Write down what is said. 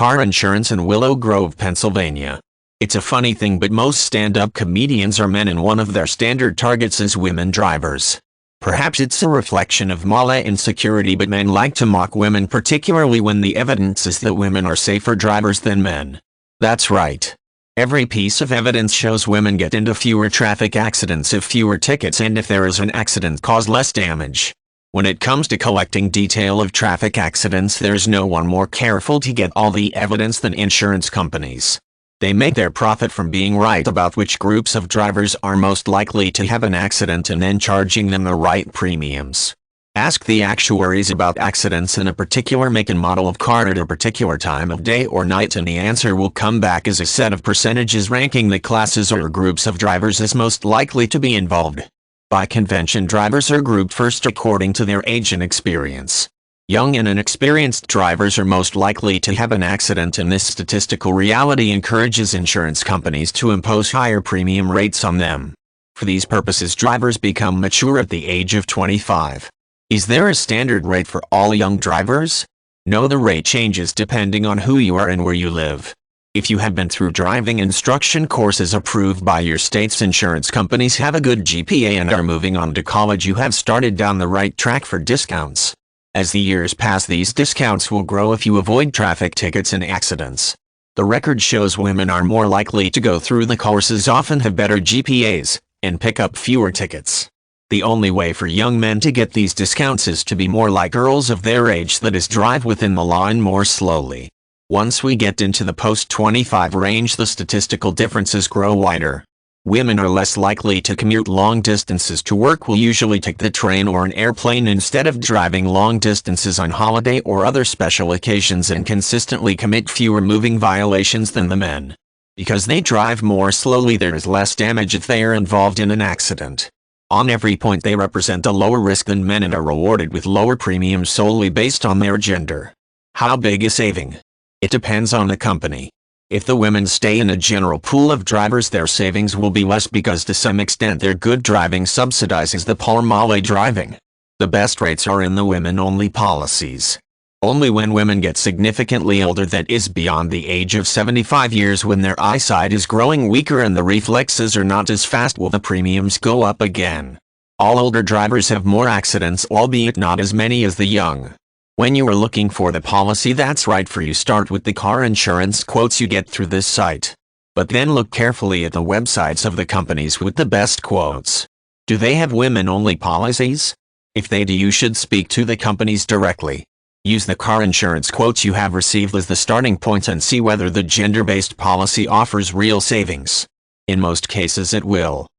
car insurance in Willow Grove, Pennsylvania. It's a funny thing, but most stand-up comedians are men and one of their standard targets is women drivers. Perhaps it's a reflection of male insecurity, but men like to mock women, particularly when the evidence is that women are safer drivers than men. That's right. Every piece of evidence shows women get into fewer traffic accidents if fewer tickets, and if there is an accident, cause less damage. When it comes to collecting detail of traffic accidents, there's no one more careful to get all the evidence than insurance companies. They make their profit from being right about which groups of drivers are most likely to have an accident and then charging them the right premiums. Ask the actuaries about accidents in a particular make and model of car at a particular time of day or night, and the answer will come back as a set of percentages ranking the classes or groups of drivers as most likely to be involved. By convention, drivers are grouped first according to their age and experience. Young and inexperienced drivers are most likely to have an accident, and this statistical reality encourages insurance companies to impose higher premium rates on them. For these purposes, drivers become mature at the age of 25. Is there a standard rate for all young drivers? No, the rate changes depending on who you are and where you live. If you have been through driving instruction courses approved by your state's insurance companies, have a good GPA, and are moving on to college, you have started down the right track for discounts. As the years pass, these discounts will grow if you avoid traffic tickets and accidents. The record shows women are more likely to go through the courses, often have better GPAs, and pick up fewer tickets. The only way for young men to get these discounts is to be more like girls of their age, that is, drive within the law and more slowly. Once we get into the post-25 range, the statistical differences grow wider. Women are less likely to commute long distances to work, will usually take the train or an airplane instead of driving long distances on holiday or other special occasions, and consistently commit fewer moving violations than the men. Because they drive more slowly, there is less damage if they are involved in an accident. On every point, they represent a lower risk than men and are rewarded with lower premiums solely based on their gender. How big a saving? It depends on the company. If the women stay in a general pool of drivers, their savings will be less because to some extent their good driving subsidizes the poor male driving. The best rates are in the women-only policies. Only when women get significantly older, that is beyond the age of 75 years, when their eyesight is growing weaker and the reflexes are not as fast, will the premiums go up again. All older drivers have more accidents, albeit not as many as the young. When you are looking for the policy that's right for you, start with the car insurance quotes you get through this site. But then look carefully at the websites of the companies with the best quotes. Do they have women-only policies? If they do, you should speak to the companies directly. Use the car insurance quotes you have received as the starting point and see whether the gender-based policy offers real savings. In most cases it will.